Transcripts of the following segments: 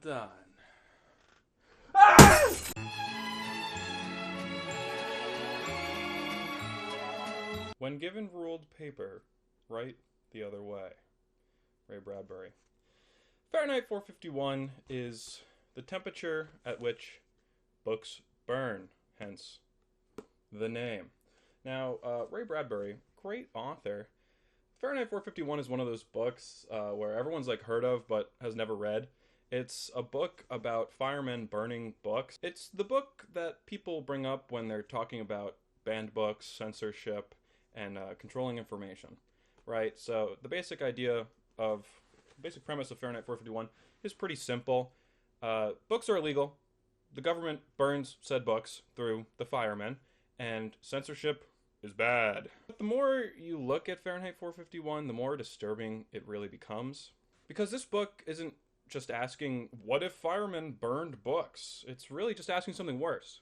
done. Ah! When given ruled paper, write the other way. Ray Bradbury. Fahrenheit 451 is the temperature at which books burn, hence the name. Now, Ray Bradbury, great author. Fahrenheit 451 is one of those books where everyone's like heard of but has never read. It's a book about firemen burning books. It's the book that people bring up when they're talking about banned books, censorship, and controlling information, right? So the basic premise of Fahrenheit 451 is pretty simple. Books are illegal. The government burns said books through the firemen, and censorship is bad. But the more you look at Fahrenheit 451, the more disturbing it really becomes. Because this book isn't just asking, what if firemen burned books? It's really just asking something worse.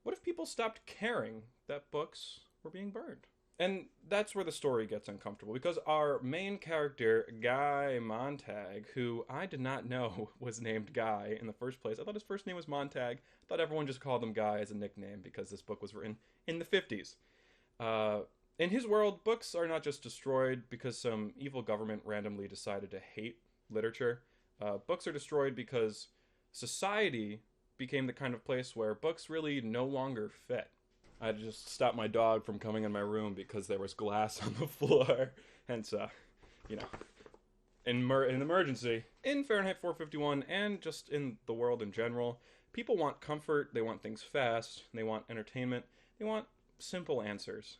What if people stopped caring that books were being burned? And that's where the story gets uncomfortable, because our main character, Guy Montag, who I did not know was named Guy in the first place. I thought his first name was Montag. I thought everyone just called him Guy as a nickname because this book was written in the 50s. In his world, books are not just destroyed because some evil government randomly decided to hate literature. Books are destroyed because society became the kind of place where books really no longer fit. I had to just stop my dog from coming in my room because there was glass on the floor. Hence, in an emergency. In Fahrenheit 451, and just in the world in general, people want comfort, they want things fast, they want entertainment, they want simple answers.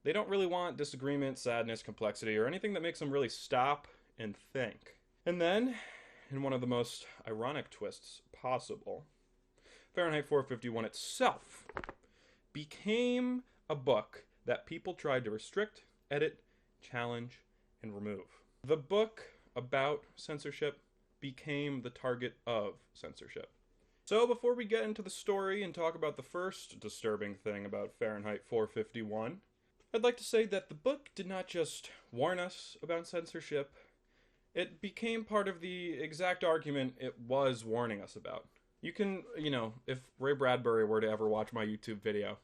They don't really want disagreement, sadness, complexity, or anything that makes them really stop and think. And then, in one of the most ironic twists possible, Fahrenheit 451 itself became a book that people tried to restrict, edit, challenge, and remove. The book about censorship became the target of censorship. So before we get into the story and talk about the first disturbing thing about Fahrenheit 451, I'd like to say that the book did not just warn us about censorship, it became part of the exact argument it was warning us about. You can, if Ray Bradbury were to ever watch my YouTube video,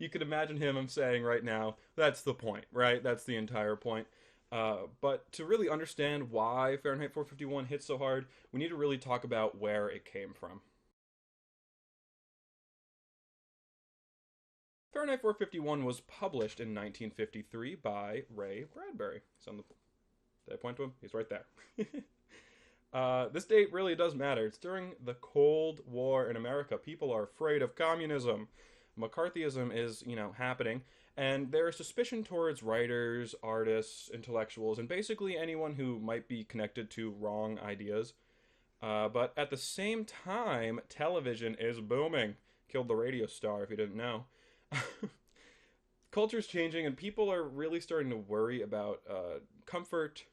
you could imagine him saying right now, that's the point, right? That's the entire point. But to really understand why Fahrenheit 451 hit so hard, we need to really talk about where it came from. Fahrenheit 451 was published in 1953 by Ray Bradbury. Did I point to him? He's right there. This date really does matter. It's during the Cold War in America. People are afraid of communism. McCarthyism is, happening. And there is suspicion towards writers, artists, intellectuals, and basically anyone who might be connected to wrong ideas. But at the same time, television is booming. Killed the radio star, if you didn't know. Culture's changing, and people are really starting to worry about comfort,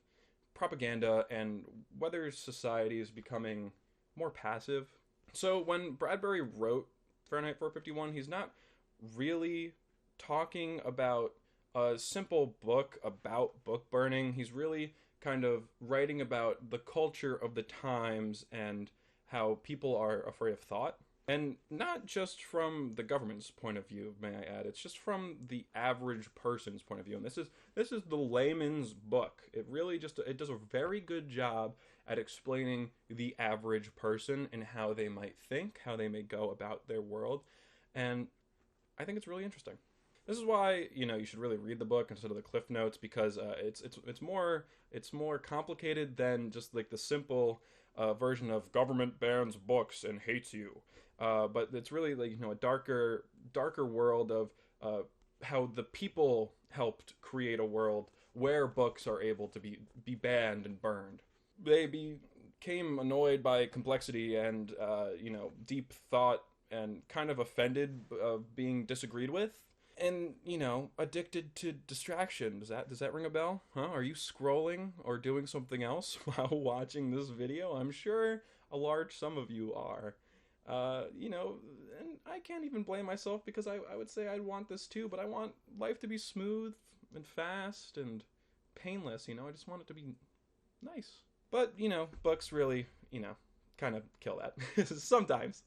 propaganda, and whether society is becoming more passive. So when Bradbury wrote Fahrenheit 451, he's not really talking about a simple book about book burning. He's really kind of writing about the culture of the times and how people are afraid of thought. And not just from the government's point of view, may I add. It's just from the average person's point of view. And this is the layman's book. It really it does a very good job at explaining the average person and how they might think, how they may go about their world. And I think it's really interesting. This is why, you should really read the book instead of the Cliff Notes, because it's more complicated than just like the simple version of government bans books and hates you. But it's really like, a darker world of how the people helped create a world where books are able to be banned and burned. They became annoyed by complexity and, deep thought and kind of offended of being disagreed with. And, addicted to distraction. Does that ring a bell? Huh? Are you scrolling or doing something else while watching this video? I'm sure a large sum of you are. And I can't even blame myself, because I would say I'd want this too, but I want life to be smooth and fast and painless, I just want it to be nice. But, you know, books really, you know, kind of kill that. Sometimes.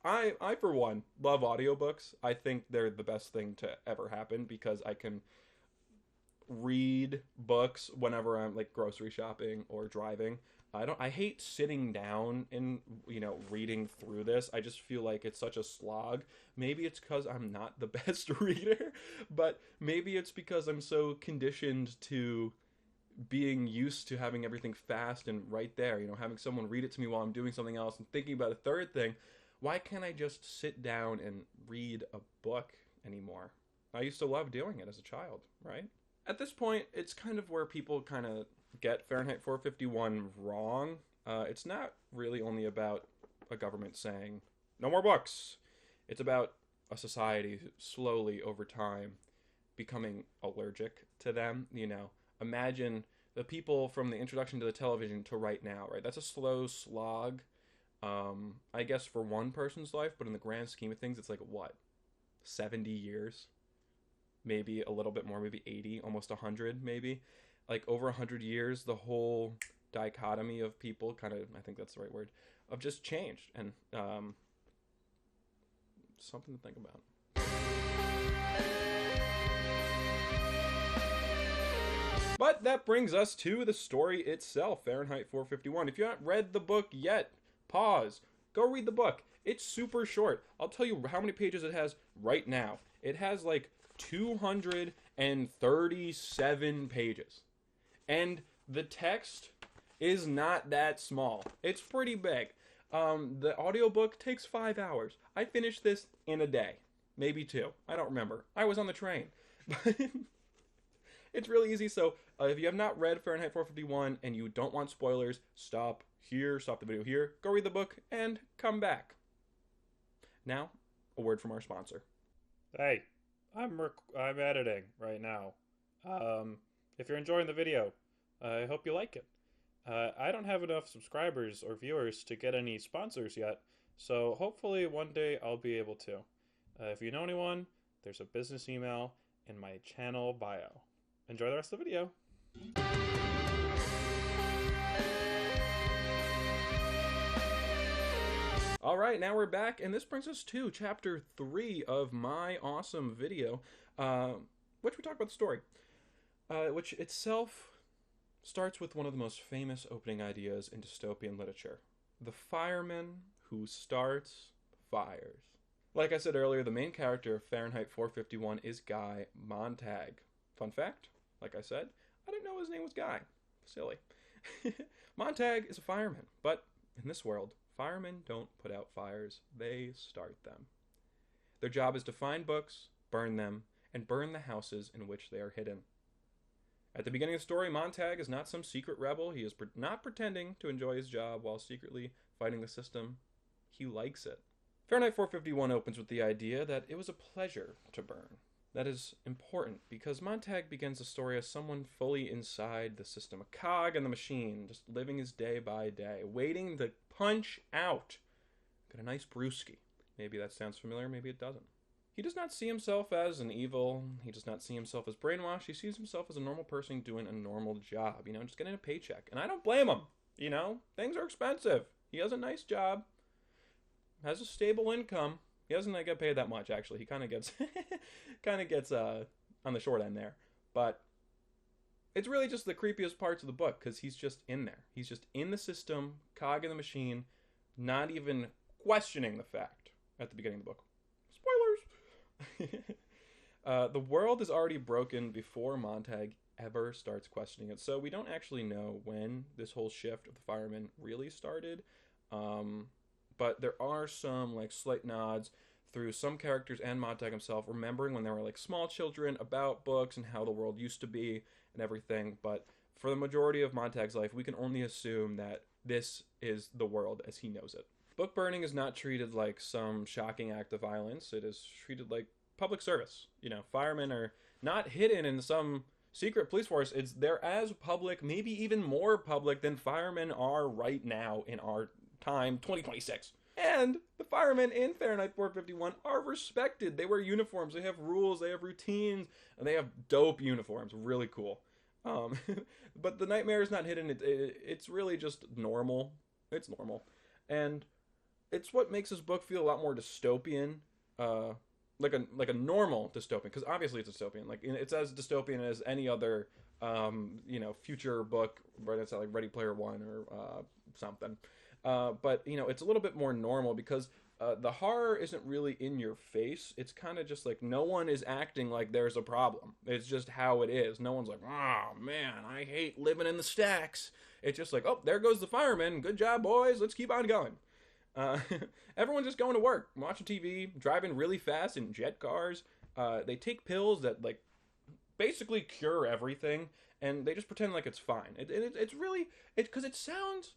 I for one love audiobooks. I think they're the best thing to ever happen because I can read books whenever I'm like grocery shopping or driving. I hate sitting down and, you know, reading through this. I just feel like it's such a slog. Maybe it's because I'm not the best reader, but maybe it's because I'm so conditioned to being used to having everything fast and right there, you know, having someone read it to me while I'm doing something else and thinking about a third thing. Why can't I just sit down and read a book anymore? I used to love doing it as a child, right? At this point, it's kind of where people kind of get Fahrenheit 451 wrong. It's not really only about a government saying, no more books. It's about a society slowly over time becoming allergic to them. You know, imagine the people from the introduction to the television to right now, right? That's a slow slog, I guess, for one person's life, but in the grand scheme of things, it's like, what, 70 years? Maybe a little bit more, maybe 80, almost 100, maybe. Like, over 100 years, the whole dichotomy of people kind of, I think that's the right word, of just changed. And something to think about. But that brings us to the story itself, Fahrenheit 451. If you haven't read the book yet, pause. Go read the book. It's super short. I'll tell you how many pages it has right now. It has like 237 pages. And the text is not that small. It's pretty big. The audiobook takes 5 hours. I finished this in a day. Maybe 2. I don't remember. I was on the train. It's really easy. So if you have not read Fahrenheit 451 and you don't want spoilers, stop here, stop the video here, go read the book, and come back. Now, a word from our sponsor. Hey, I'm editing right now. If you're enjoying the video, I hope you like it. I don't have enough subscribers or viewers to get any sponsors yet, so hopefully one day I'll be able to. If you know anyone, there's a business email in my channel bio. Enjoy the rest of the video. All right, now we're back, and this brings us to chapter 3 of my awesome video, which we talk about the story, which itself starts with one of the most famous opening ideas in dystopian literature: the fireman who starts fires. Like I said earlier, the main character of Fahrenheit 451 is Guy Montag. Fun fact, like I said, I didn't know his name was Guy. Silly. Montag is a fireman, but in this world, firemen don't put out fires, they start them. Their job is to find books, burn them, and burn the houses in which they are hidden. At the beginning of the story, Montag is not some secret rebel. He is not pretending to enjoy his job while secretly fighting the system. He likes it. Fahrenheit 451 opens with the idea that it was a pleasure to burn. That is important because Montag begins the story as someone fully inside the system, a cog in the machine, just living his day by day, waiting to punch out. Got a nice brewski. Maybe that sounds familiar, maybe it doesn't. He does not see himself as an evil. He does not see himself as brainwashed. He sees himself as a normal person doing a normal job, just getting a paycheck. And I don't blame him. Things are expensive. He has a nice job, has a stable income. He doesn't get paid that much, actually. He kind of gets on the short end there. But it's really just the creepiest parts of the book because he's just in there. He's just in the system, cog in the machine, not even questioning the fact at the beginning of the book. Spoilers! The world is already broken before Montag ever starts questioning it. So we don't actually know when this whole shift of the firemen really started. But there are some slight nods through some characters and Montag himself remembering when they were small children about books and how the world used to be and everything. But for the majority of Montag's life, we can only assume that this is the world as he knows it. Book burning is not treated like some shocking act of violence. It is treated like public service. Firemen are not hidden in some secret police force. They're as public, maybe even more public than firemen are right now in our time, 2026. And the firemen in Fahrenheit 451 are respected. They wear uniforms, they have rules, they have routines, and they have dope uniforms. Really cool. Um, but the nightmare is not hidden. It's really just normal. It's normal, and it's what makes this book feel a lot more dystopian, uh, like a normal dystopian. Because obviously it's dystopian. Like it's as dystopian as any other future book, but it's like Ready Player One or something. But it's a little bit more normal because the horror isn't really in your face. It's kind of just like no one is acting like there's a problem. It's just how it is. No one's like, oh man, I hate living in the stacks. It's just like, oh, there goes the fireman. Good job, boys. Let's keep on going. Uh, Everyone's just going to work, watching TV, driving really fast in jet cars. They take pills that like basically cure everything, and they just pretend like it's fine. It's really because it sounds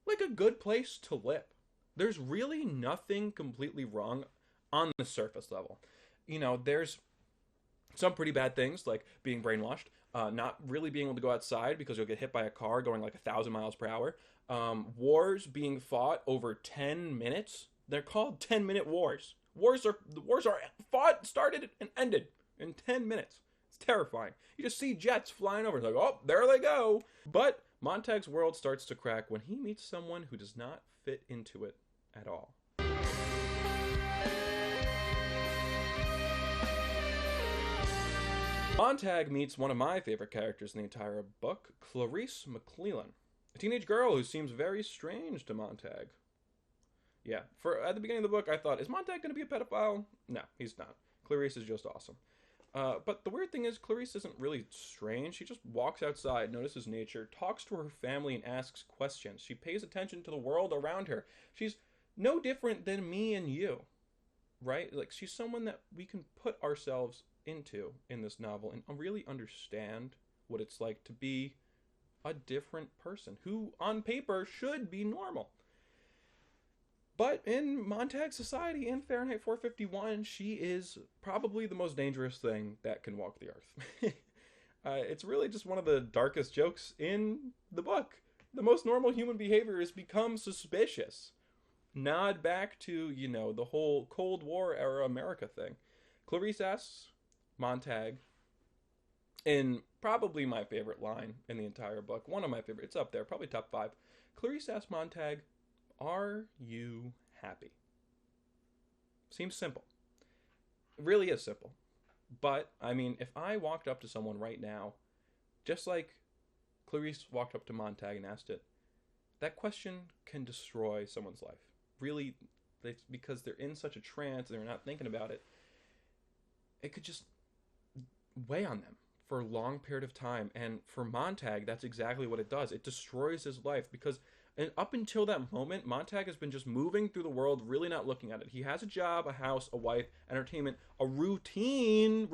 like a good place to live. There's really nothing completely wrong on the surface level. There's some pretty bad things like being brainwashed, not really being able to go outside because you'll get hit by a car going like 1,000 miles per hour. Wars being fought over 10 minutes. They're called 10-minute wars. The wars are fought, started, and ended in 10 minutes. It's terrifying. You just see jets flying over. It's like, oh, there they go. But Montag's world starts to crack when he meets someone who does not fit into it at all. Montag meets one of my favorite characters in the entire book, Clarice McClellan, a teenage girl who seems very strange to Montag. Yeah, at the beginning of the book, I thought, is Montag going to be a pedophile? No, he's not. Clarice is just awesome. But the weird thing is, Clarice isn't really strange. She just walks outside, notices nature, talks to her family, and asks questions. She pays attention to the world around her. She's no different than me and you, right? Like, she's someone that we can put ourselves into in this novel and really understand what it's like to be a different person who, on paper, should be normal. But in Montag's society, in Fahrenheit 451, she is probably the most dangerous thing that can walk the earth. It's really just one of the darkest jokes in the book. The most normal human behavior is become suspicious. Nod back to, the whole Cold War era America thing. Clarice asks Montag, in probably my favorite line in the entire book, one of my favorite, it's up there, probably top 5. Clarice asks Montag, are you happy? Seems simple. It really is simple. But, I mean, if I walked up to someone right now, just like Clarice walked up to Montag and asked it, that question can destroy someone's life. Really, because they're in such a trance and they're not thinking about it, it could just weigh on them for a long period of time. And for Montag, that's exactly what it does. It destroys his life because up until that moment, Montag has been just moving through the world, really not looking at it. He has a job, a house, a wife, entertainment, a routine.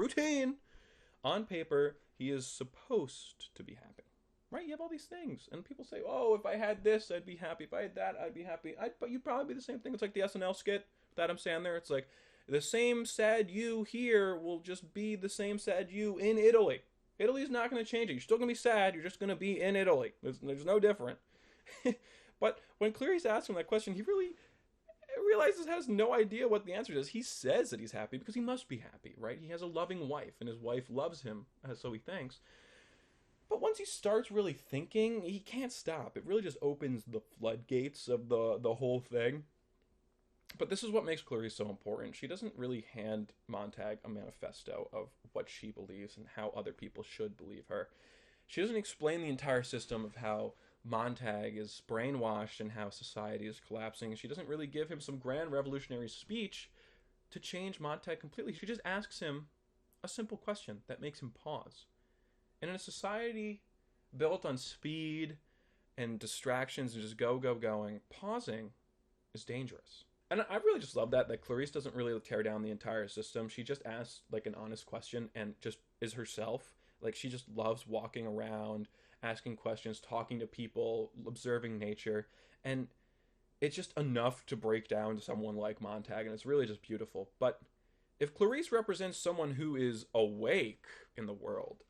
On paper, he is supposed to be happy, right? You have all these things, and people say, oh, if I had this, I'd be happy. If I had that, I'd be happy. But you'd probably be the same thing. It's like the SNL skit with Adam Sandler. It's like, the same sad you here will just be the same sad you in Italy. Italy's not going to change it. You're still going to be sad. You're just going to be in Italy. There's no different. But when Clarice asks him that question, he really realizes has no idea what the answer is. He says that he's happy because he must be happy, right? He has a loving wife, and his wife loves him, so he thinks. But once he starts really thinking, he can't stop. It really just opens the floodgates of the whole thing. But this is what makes Clarice so important. She doesn't really hand Montag a manifesto of what she believes and how other people should believe her. She doesn't explain the entire system of how Montag is brainwashed and how society is collapsing. She doesn't really give him some grand revolutionary speech to change Montag completely. She just asks him a simple question that makes him pause. And in a society built on speed and distractions and just going, pausing is dangerous. And I really just love that Clarice doesn't really tear down the entire system. She just asks like an honest question and just is herself. Like she just loves walking around, asking questions, talking to people, observing nature. And it's just enough to break down to someone like Montag, and it's really just beautiful. But if Clarice represents someone who is awake in the world,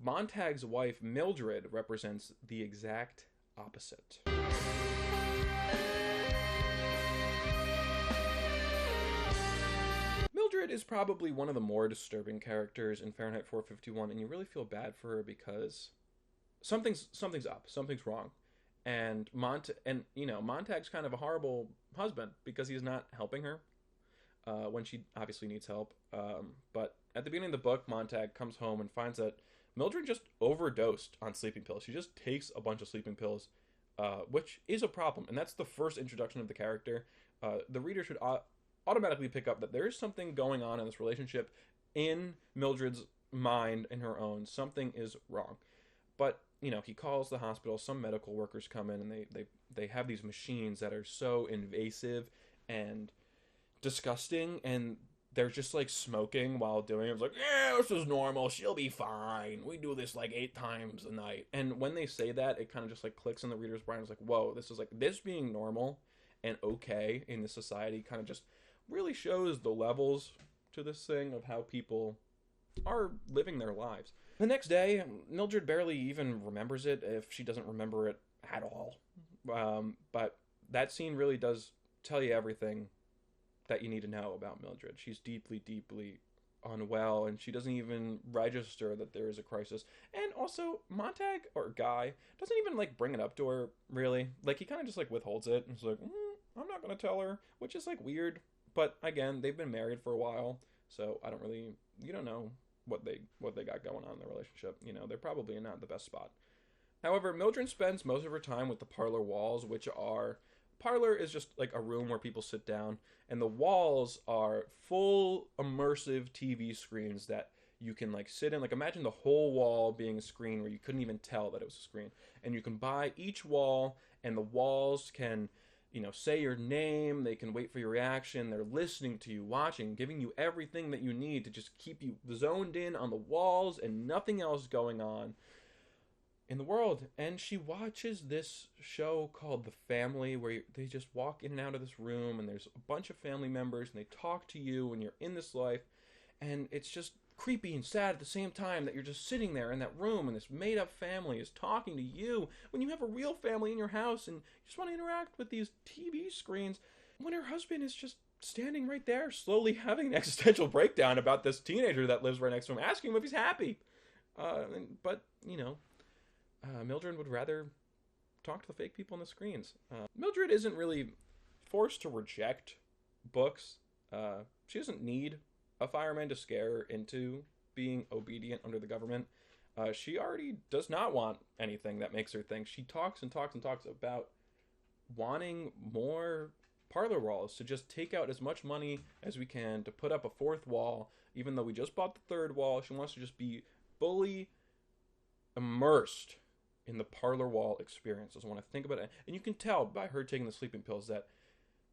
Montag's wife, Mildred, represents the exact opposite. Mildred is probably one of the more disturbing characters in Fahrenheit 451, and you really feel bad for her because something's up, something's wrong, and Montag's kind of a horrible husband because he's not helping her when she obviously needs help. But at the beginning of the book, Montag comes home and finds that Mildred just overdosed on sleeping pills. She just takes a bunch of sleeping pills, which is a problem, and that's the first introduction of the character. The reader should automatically pick up that there is something going on in this relationship in Mildred's mind and her own. Something is wrong. But, he calls the hospital. Some medical workers come in, and they have these machines that are so invasive and disgusting, and they're just like smoking while doing it. It's like, yeah, this is normal. She'll be fine. We do this like 8 times a night. And when they say that, it kind of just like clicks in the reader's brain. It's like, whoa, this being normal and okay in this society kind of just really shows the levels to this thing of how people are living their lives. The next day, Mildred barely even remembers it, if she doesn't remember it at all. But that scene really does tell you everything that you need to know about Mildred. She's deeply, deeply unwell, and she doesn't even register that there is a crisis. And also, Montag, or Guy, doesn't even like bring it up to her, really. Like, he kind of just like withholds it, and he's like, I'm not gonna tell her, which is like weird. But again, they've been married for a while, so you don't know what they got going on in their relationship. They're probably not the best spot. However, Mildred spends most of her time with the parlor walls, which are... Parlor is just like a room where people sit down, and the walls are full immersive TV screens that you can like sit in. Like, imagine the whole wall being a screen where you couldn't even tell that it was a screen. And you can buy each wall, and the walls can, say your name. They can wait for your reaction. They're listening to you, watching, giving you everything that you need to just keep you zoned in on the walls and nothing else going on in the world. And she watches this show called The Family, where they just walk in and out of this room, and there's a bunch of family members, and they talk to you when you're in this life, and it's just creepy and sad at the same time that you're just sitting there in that room, and this made-up family is talking to you when you have a real family in your house, and you just want to interact with these TV screens, when her husband is just standing right there, slowly having an existential breakdown about this teenager that lives right next to him, asking him if he's happy. But Mildred would rather talk to the fake people on the screens. Mildred isn't really forced to reject books. She doesn't need a fireman to scare her into being obedient under the government. She already does not want anything that makes her think. She talks and talks and talks about wanting more parlor walls, to just take out as much money as we can to put up a 4th wall, even though we just bought the 3rd wall. She wants to just be fully immersed in the parlor wall experience. Doesn't want to think about it. And you can tell by her taking the sleeping pills that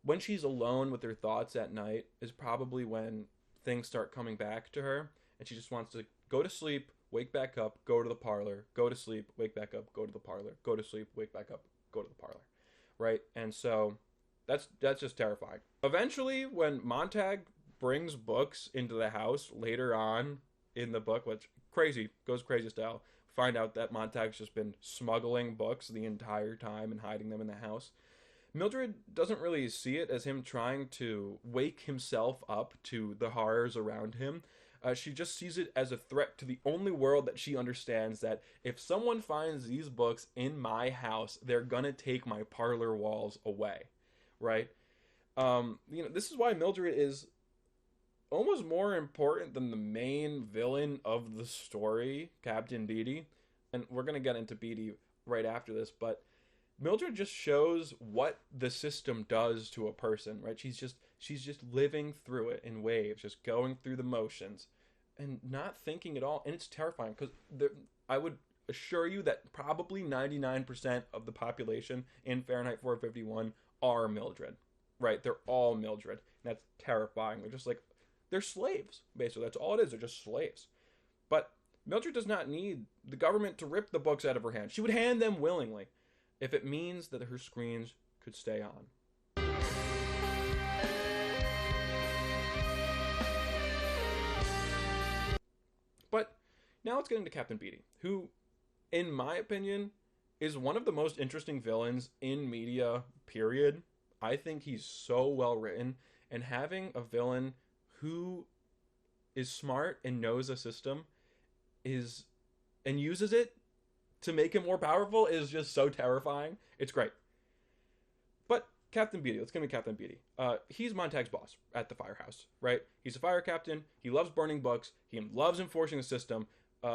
when she's alone with her thoughts at night is probably when things start coming back to her, and she just wants to go to sleep, wake back up, go to the parlor, go to sleep, wake back up, go to the parlor, go to sleep, wake back up, go to the parlor, right? And so that's just terrifying. Eventually, when Montag brings books into the house later on in the book, which goes crazy style, find out that Montag's just been smuggling books the entire time and hiding them in the house. Mildred doesn't really see it as him trying to wake himself up to the horrors around him. She just sees it as a threat to the only world that she understands, that if someone finds these books in my house, they're gonna take my parlor walls away, right? This is why Mildred is almost more important than the main villain of the story, Captain Beatty. And we're going to get into Beatty right after this, but Mildred just shows what the system does to a person, right? She's just living through it in waves, just going through the motions and not thinking at all. And it's terrifying because I would assure you that probably 99% of the population in Fahrenheit 451 are Mildred, right? They're all Mildred. And that's terrifying. They're just like, they're slaves, basically. That's all it is. They're just slaves. But Mildred does not need the government to rip the books out of her hand. She would hand them willingly if it means that her screens could stay on. But now let's get into Captain Beatty, who, in my opinion, is one of the most interesting villains in media, period. I think he's so well written, and having a villain who is smart and knows a system and uses it to make him more powerful is just so terrifying. It's great. But Captain Beatty, let's give me Captain Beatty. He's Montag's boss at the firehouse, right? He's a fire captain. He loves burning books. He loves enforcing the system.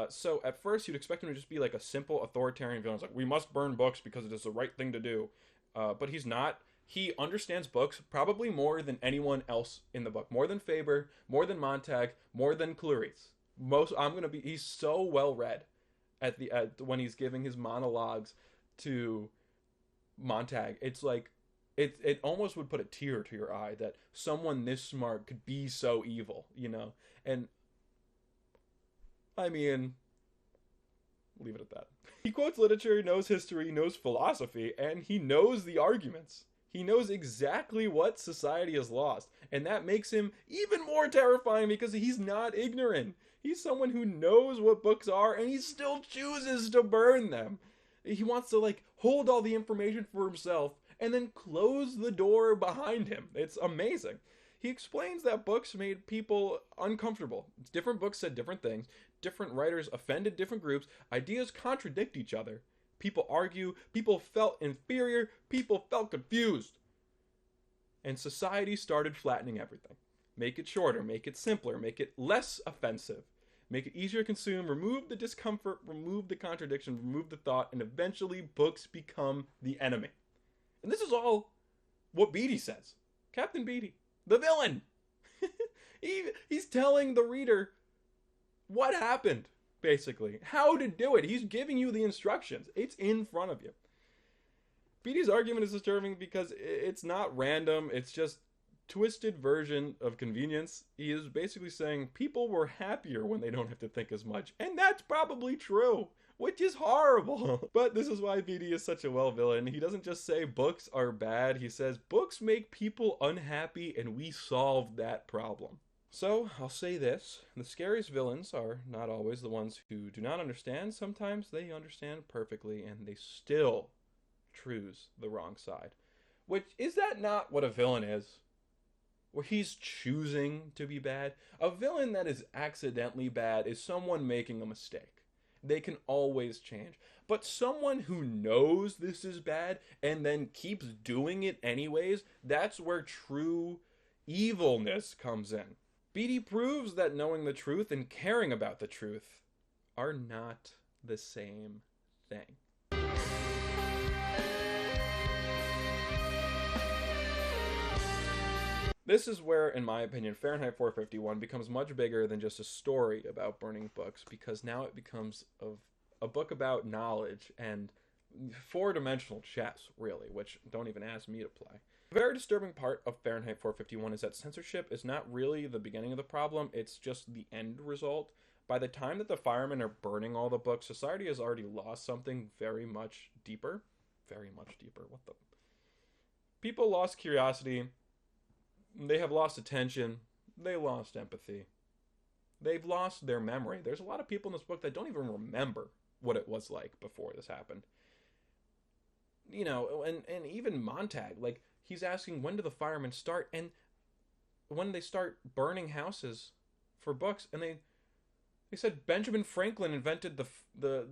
So at first you'd expect him to just be like a simple authoritarian villain. It's like, we must burn books because it is the right thing to do. But he's not. He understands books probably more than anyone else in the book. More than Faber, more than Montag, more than Clarice. He's so well read when he's giving his monologues to Montag. It's like, it almost would put a tear to your eye that someone this smart could be so evil, you know? And I mean, leave it at that. He quotes literature, knows history, knows philosophy, and he knows the arguments. He knows exactly what society has lost, and that makes him even more terrifying because he's not ignorant. He's someone who knows what books are, and he still chooses to burn them. He wants to, like, hold all the information for himself and then close the door behind him. It's amazing. He explains that books made people uncomfortable. Different books said different things. Different writers offended different groups. Ideas contradict each other. People argue. People felt inferior. People felt confused. And society started flattening everything. Make it shorter. Make it simpler. Make it less offensive. Make it easier to consume. Remove the discomfort. Remove the contradiction. Remove the thought. And eventually books become the enemy. And this is all what Beatty says. Captain Beatty. The villain. He's telling the reader what happened, basically. How to do it. He's giving you the instructions. It's in front of you. Beatty's argument is disturbing because it's not random. It's just twisted version of convenience. He is basically saying people were happier when they don't have to think as much. And that's probably true, which is horrible. But this is why Beatty is such a well villain. He doesn't just say books are bad. He says books make people unhappy and we solved that problem. So, I'll say this. The scariest villains are not always the ones who do not understand. Sometimes they understand perfectly and they still choose the wrong side. Which, is that not what a villain is? Where he's choosing to be bad? A villain that is accidentally bad is someone making a mistake. They can always change. But someone who knows this is bad and then keeps doing it anyways, that's where true evilness comes in. Beatty proves that knowing the truth and caring about the truth are not the same thing. This is where, in my opinion, Fahrenheit 451 becomes much bigger than just a story about burning books, because now it becomes a book about knowledge and four-dimensional chess, really, which don't even ask me to play. A very disturbing part of Fahrenheit 451 is that censorship is not really the beginning of the problem, it's just the end result. By the time that the firemen are burning all the books, society has already lost something very much deeper. Very much deeper. What the? People lost curiosity. They have lost attention. They lost empathy. They've lost their memory. There's a lot of people in this book that don't even remember what it was like before this happened. You know, and even Montag, like, he's asking, when do the firemen start? And when they start burning houses for books, and they said Benjamin Franklin invented the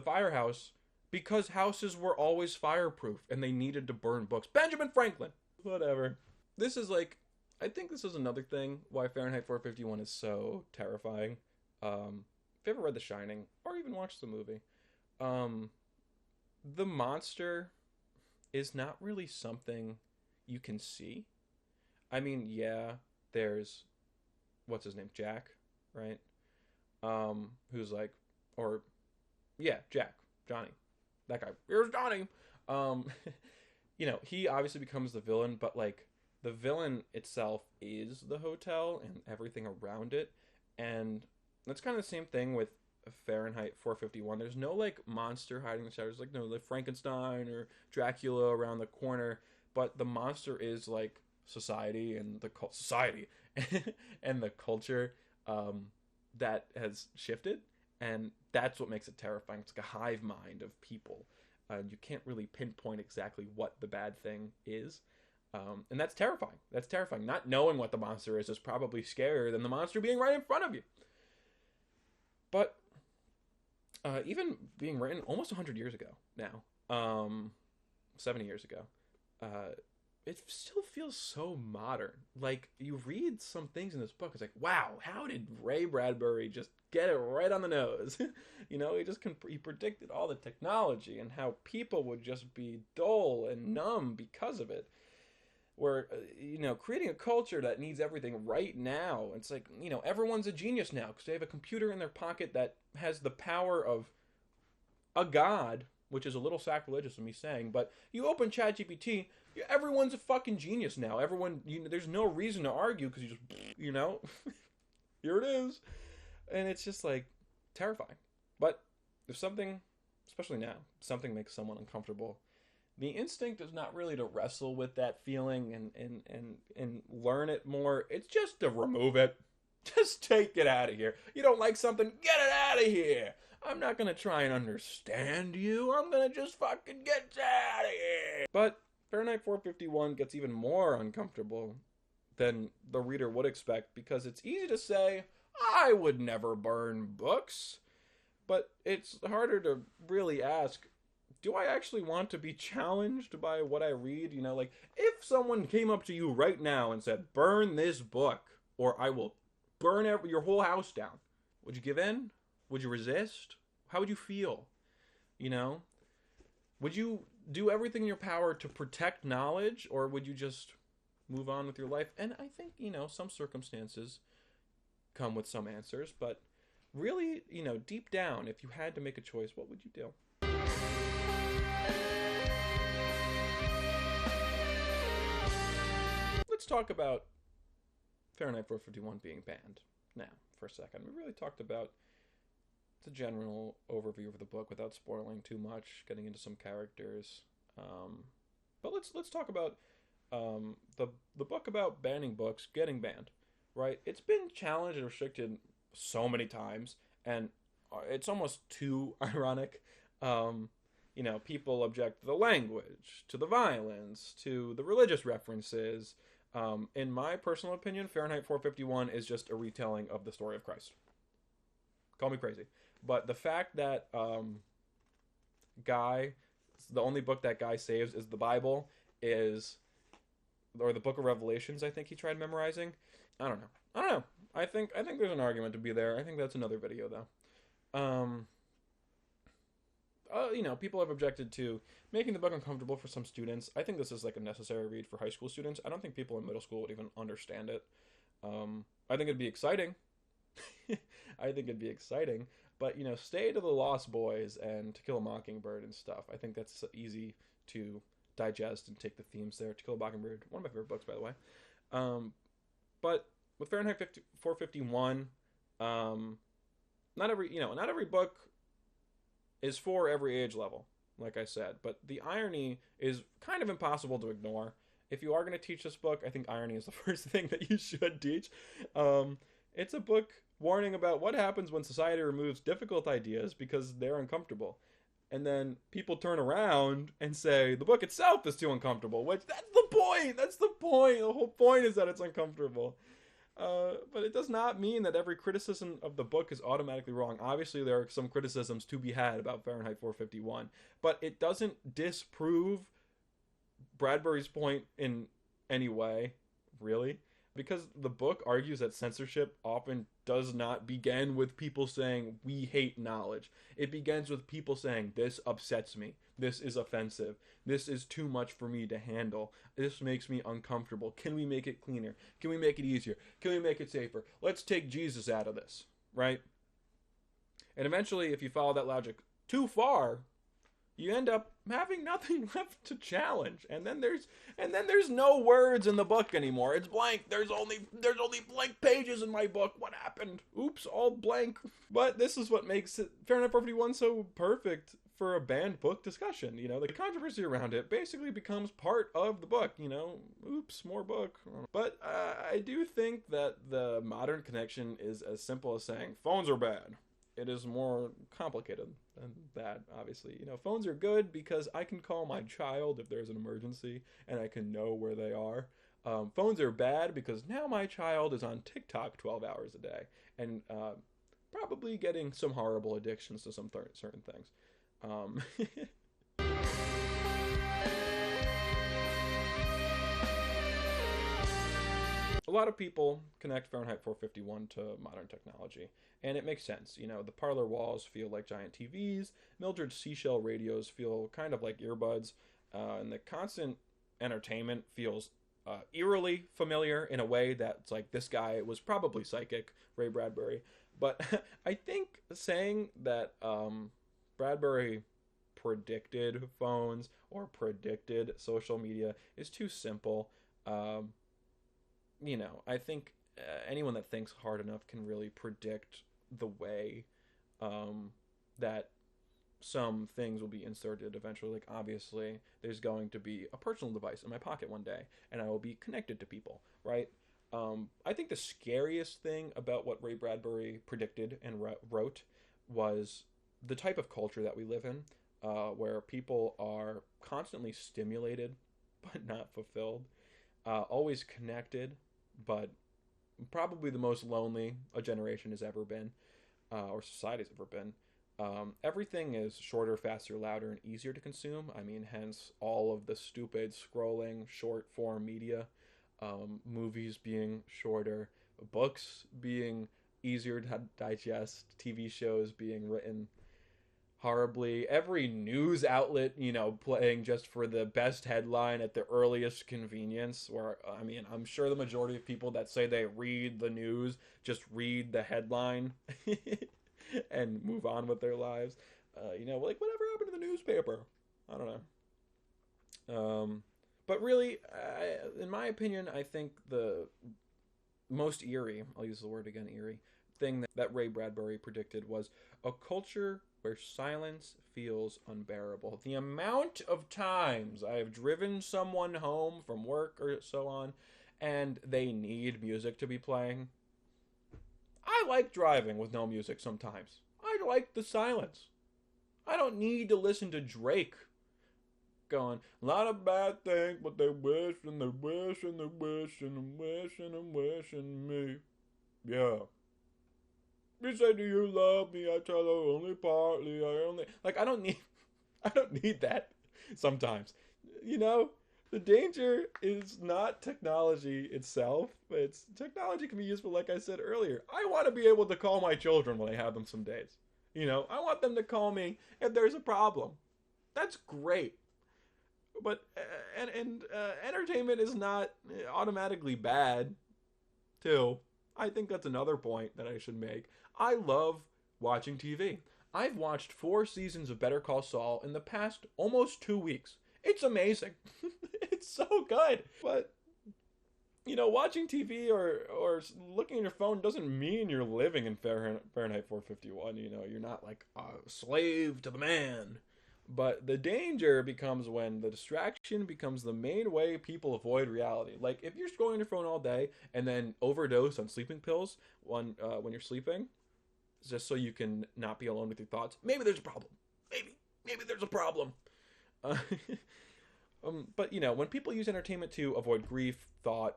firehouse because houses were always fireproof and they needed to burn books. Benjamin Franklin! Whatever. This is like, I think this is another thing why Fahrenheit 451 is so terrifying. If you ever read The Shining, or even watched the movie, the monster is not really something you can see. I mean, yeah, there's, what's his name, Jack, right? Who's like, or, yeah, Jack, Johnny, that guy, here's Johnny. You know, he obviously becomes the villain, but like, the villain itself is the hotel and everything around it, and that's kind of the same thing with Fahrenheit 451. There's no like monster hiding in the shadows, like no like Frankenstein or Dracula around the corner, but the monster is like society and the society and the culture that has shifted, and that's what makes it terrifying. It's like a hive mind of people. You can't really pinpoint exactly what the bad thing is. And that's terrifying. That's terrifying. Not knowing what the monster is probably scarier than the monster being right in front of you. But even being written almost 100 years ago now, 70 years ago, uh, it still feels so modern. Like, you read some things in this book, it's like, wow, how did Ray Bradbury just get it right on the nose? You know, he predicted all the technology and how people would just be dull and numb because of it. Where, you know, creating a culture that needs everything right now. It's like, you know, everyone's a genius now because they have a computer in their pocket that has the power of a god, which is a little sacrilegious of me saying, but you open ChatGPT, everyone's a fucking genius now. Everyone, you know, there's no reason to argue because you just, you know, here it is. And it's just like terrifying. But if something, especially now, something makes someone uncomfortable, the instinct is not really to wrestle with that feeling and learn it more. It's just to remove it. Just take it out of here. You don't like something, get it out of here. I'm not going to try and understand you. I'm going to just fucking get out of here. But Fahrenheit 451 gets even more uncomfortable than the reader would expect because it's easy to say, I would never burn books. But it's harder to really ask, do I actually want to be challenged by what I read? You know, like, if someone came up to you right now and said, burn this book, or I will burn your whole house down, would you give in? Would you resist? How would you feel? You know? Would you do everything in your power to protect knowledge, or would you just move on with your life? And I think, you know, some circumstances come with some answers, but really, you know, deep down, if you had to make a choice, what would you do? Let's talk about Fahrenheit 451 being banned now for a second. We really talked about the general overview of the book without spoiling too much, getting into some characters. But let's talk about the book about banning books getting banned, right? It's been challenged and restricted so many times, and it's almost too ironic. You know, people object to the language, to the violence, to the religious references. In my personal opinion, Fahrenheit 451 is just a retelling of the story of Christ. Call me crazy. But the fact that the only book that Guy saves is the Bible, or the Book of Revelations, I think he tried memorizing. I don't know. I think there's an argument to be there. I think that's another video, though. You know, people have objected to making the book uncomfortable for some students. I think this is like a necessary read for high school students. I don't think people in middle school would even understand it. I think it'd be exciting. But, you know, stay to the Lost Boys and To Kill a Mockingbird and stuff. I think that's easy to digest and take the themes there. To Kill a Mockingbird, one of my favorite books, by the way. But with Fahrenheit 451, not every book is for every age level, like I said. But the irony is kind of impossible to ignore. If you are going to teach this book, I think irony is the first thing that you should teach. It's a book warning about what happens when society removes difficult ideas because they're uncomfortable. And then people turn around and say the book itself is too uncomfortable, which that's the point. The whole point is that it's uncomfortable. But it does not mean that every criticism of the book is automatically wrong. Obviously, there are some criticisms to be had about Fahrenheit 451, but it doesn't disprove Bradbury's point in any way, really. Because the book argues that censorship often does not begin with people saying, we hate knowledge. It begins with people saying, this upsets me. This is offensive. This is too much for me to handle. This makes me uncomfortable. Can we make it cleaner? Can we make it easier? Can we make it safer? Let's take Jesus out of this, right? And eventually, if you follow that logic too far, you end up having nothing left to challenge. And then there's no words in the book anymore. It's blank. There's only blank pages in my book. What happened? Oops, all blank. But this is what makes Fahrenheit 451 so perfect for a banned book discussion. You know, the controversy around it basically becomes part of the book, you know. Oops, more book. But I do think that the modern connection is as simple as saying phones are bad. It is more complicated than that, obviously. You know, phones are good because I can call my child if there's an emergency and I can know where they are. Phones are bad because now my child is on TikTok 12 hours a day. And probably getting some horrible addictions to some certain things. Um, a lot of people connect Fahrenheit 451 to modern technology, and it makes sense. You know, the parlor walls feel like giant TVs, Mildred's seashell radios feel kind of like earbuds, and the constant entertainment feels eerily familiar in a way that's like, this guy was probably psychic, Ray Bradbury. But I think saying that Bradbury predicted phones or predicted social media is too simple. Um, I think anyone that thinks hard enough can really predict the way um, that some things will be inserted eventually. Like, obviously, there's going to be a personal device in my pocket one day, and I will be connected to people, right? I think the scariest thing about what Ray Bradbury predicted and wrote was the type of culture that we live in, where people are constantly stimulated but not fulfilled, always connected, but probably the most lonely a generation has ever been, or society's ever been. Everything is shorter, faster, louder, and easier to consume. I mean, hence all of the stupid scrolling, short form media, movies being shorter, books being easier to digest, TV shows being written horribly, every news outlet, playing just for the best headline at the earliest convenience. Where, I mean, I'm sure the majority of people that say they read the news just read the headline and move on with their lives. Like, whatever happened to the newspaper? I don't know. But really, in my opinion, I think the most eerie, I'll use the word again, eerie, thing that Ray Bradbury predicted was a culture where silence feels unbearable. The amount of times I have driven someone home from work or so on, and they need music to be playing. I like driving with no music sometimes. I like the silence. I don't need to listen to Drake going, a lot of bad things, but they wish and they wish and they wish and they wish and they wish and me. Yeah. You say, do you love me? I tell her only partly. I don't need that sometimes. The danger is not technology itself. It's technology can be useful, like I said earlier. I want to be able to call my children when I have them some days. I want them to call me if there's a problem. That's great. But entertainment is not automatically bad, too. I think that's another point that I should make. I love watching TV. I've watched 4 seasons of Better Call Saul in the past almost 2 weeks. It's amazing. It's so good. But, watching TV or looking at your phone doesn't mean you're living in Fahrenheit 451. You're not like a slave to the man. But the danger becomes when the distraction becomes the main way people avoid reality. Like, if you're scrolling your phone all day and then overdose on sleeping pills when you're sleeping, just so you can not be alone with your thoughts, maybe there's a problem. Maybe there's a problem. Uh, but, when people use entertainment to avoid grief, thought,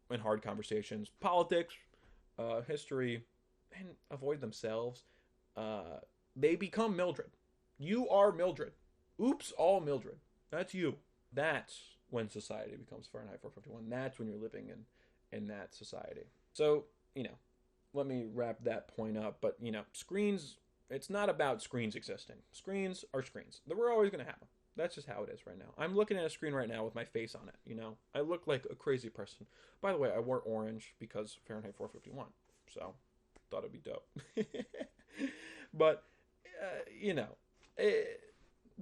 and hard conversations, politics, history, and avoid themselves, they become Mildred. You are Mildred. Oops, all Mildred. That's you. That's when society becomes Fahrenheit 451. That's when you're living in that society. So, let me wrap that point up. But, screens, it's not about screens existing. Screens are screens. We're always going to have them. That's just how it is right now. I'm looking at a screen right now with my face on it, I look like a crazy person. By the way, I wore orange because Fahrenheit 451. So, thought it'd be dope. But,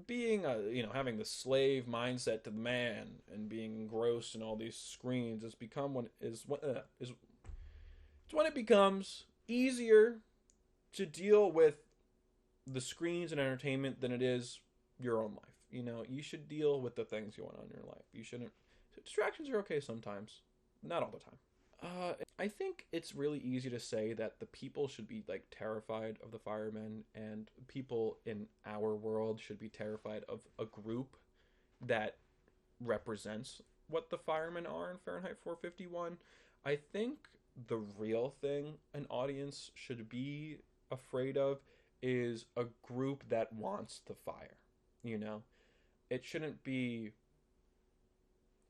being having the slave mindset to the man and being engrossed in all these screens has become it's when it becomes easier to deal with the screens and entertainment than it is your own life. You should deal with the things you want on your life. You shouldn't. Distractions are okay sometimes, not all the time. I think it's really easy to say that the people should be like terrified of the firemen, and people in our world should be terrified of a group that represents what the firemen are in Fahrenheit 451. I think the real thing an audience should be afraid of is a group that wants the fire. You know, it shouldn't be,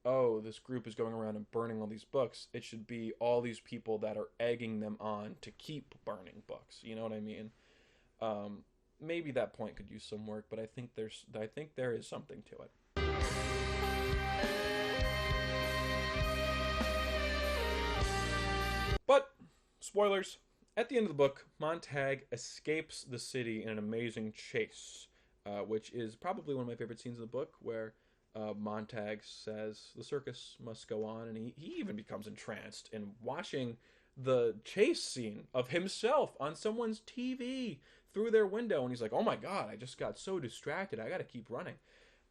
oh, this group is going around and burning all these books. It should be all these people that are egging them on to keep burning books. You know what I mean? Maybe that point could use some work, but I think there is something to it. But spoilers. At the end of the book, Montag escapes the city in an amazing chase, which is probably one of my favorite scenes in the book, where Montag says the circus must go on, and he even becomes entranced in watching the chase scene of himself on someone's TV through their window, and he's like, oh my god, I just got so distracted, I gotta keep running.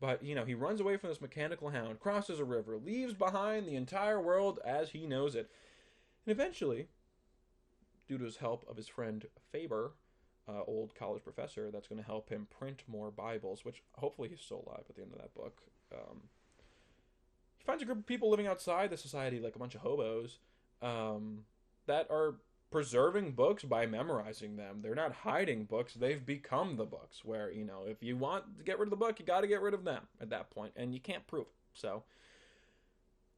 But, you know, he runs away from this mechanical hound, crosses a river, leaves behind the entire world as he knows it, and eventually, due to his help of his friend Faber, old college professor, that's going to help him print more Bibles, which hopefully he's still alive at the end of that book. He finds a group of people living outside the society, like a bunch of hobos, that are preserving books by memorizing them. They're not hiding books, they've become the books, where, you know, if you want to get rid of the book, you got to get rid of them at that point, and you can't prove it. So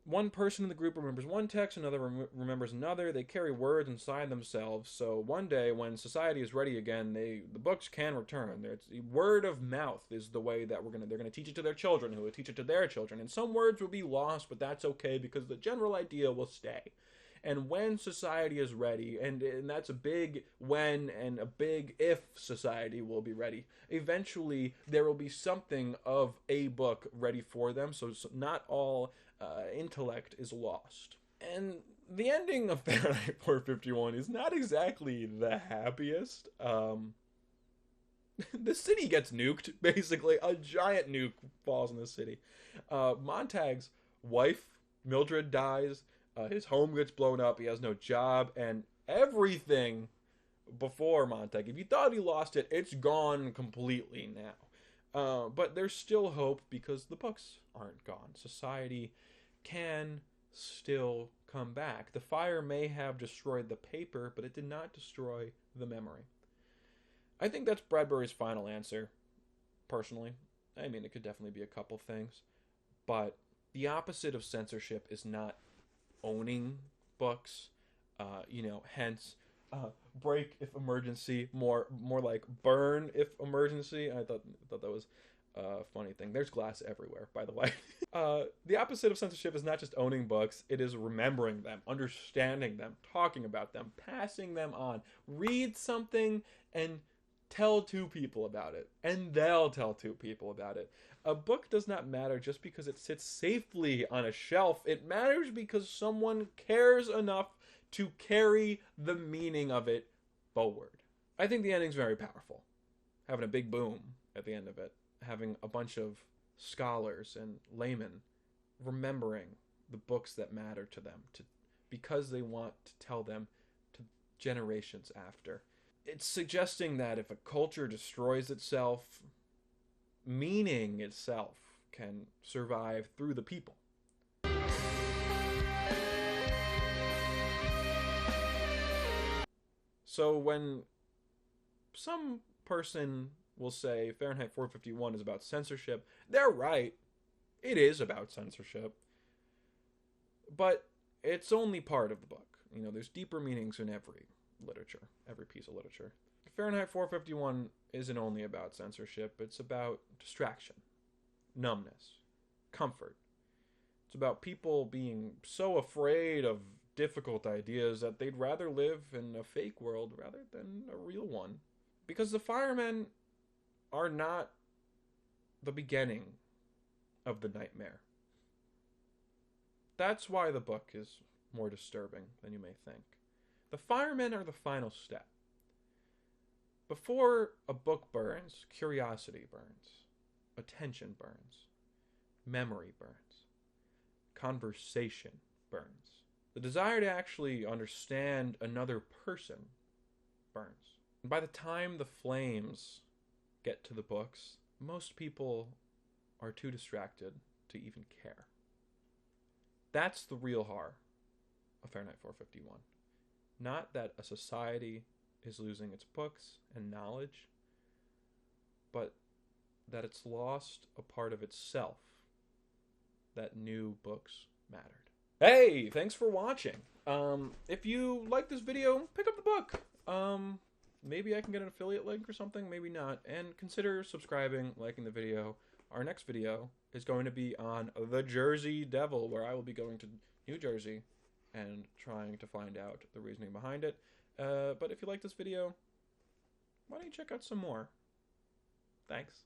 one person in the group remembers one text, another remembers another. They carry words inside themselves. So one day, when society is ready again, the books can return. Word of mouth is the way that they're gonna teach it to their children, who will teach it to their children. And some words will be lost, but that's okay because the general idea will stay. And when society is ready, and that's a big when and a big if society will be ready, eventually there will be something of a book ready for them. So not all intellect is lost. And the ending of Fahrenheit 451 is not exactly the happiest. The city gets nuked, basically. A giant nuke falls in the city. Montag's wife, Mildred, dies. His home gets blown up. He has no job. And everything before Montag, if you thought he lost it, it's gone completely now. But there's still hope because the books aren't gone. Society can still come back. The fire may have destroyed the paper, but it did not destroy the memory. I think that's Bradbury's final answer, personally. I mean, it could definitely be a couple things. But the opposite of censorship is not owning books, hence break if emergency, more like burn if emergency. I thought that was a funny thing. There's glass everywhere, by the way. The opposite of censorship is not just owning books, it is remembering them, understanding them, talking about them, passing them on. Read something and tell two people about it, and they'll tell two people about it. A book does not matter just because it sits safely on a shelf. It matters because someone cares enough to carry the meaning of it forward. I think the ending's very powerful. Having a big boom at the end of it. Having a bunch of scholars and laymen remembering the books that matter to them because they want to tell them to generations after. It's suggesting that if a culture destroys itself, meaning itself can survive through the people. So when some person will say Fahrenheit 451 is about censorship, they're right. It is about censorship. But it's only part of the book. You know, there's deeper meanings in every piece of literature. Fahrenheit 451 isn't only about censorship, it's about distraction, numbness, comfort. It's about people being so afraid of difficult ideas that they'd rather live in a fake world rather than a real one. Because the firemen are not the beginning of the nightmare. That's why the book is more disturbing than you may think. The firemen are the final step. Before a book burns, curiosity burns, attention burns, memory burns, conversation burns. The desire to actually understand another person burns. And by the time the flames get to the books, most people are too distracted to even care. That's the real horror of Fahrenheit 451. Not that a society is losing its books and knowledge, but that it's lost a part of itself, that new books mattered. Hey, thanks for watching. If you like this video, pick up the book. Maybe I can get an affiliate link or something, maybe not. And consider subscribing, liking the video. Our next video is going to be on the Jersey Devil, where I will be going to New Jersey and trying to find out the reasoning behind it. But if you like this video, why don't you check out some more? Thanks.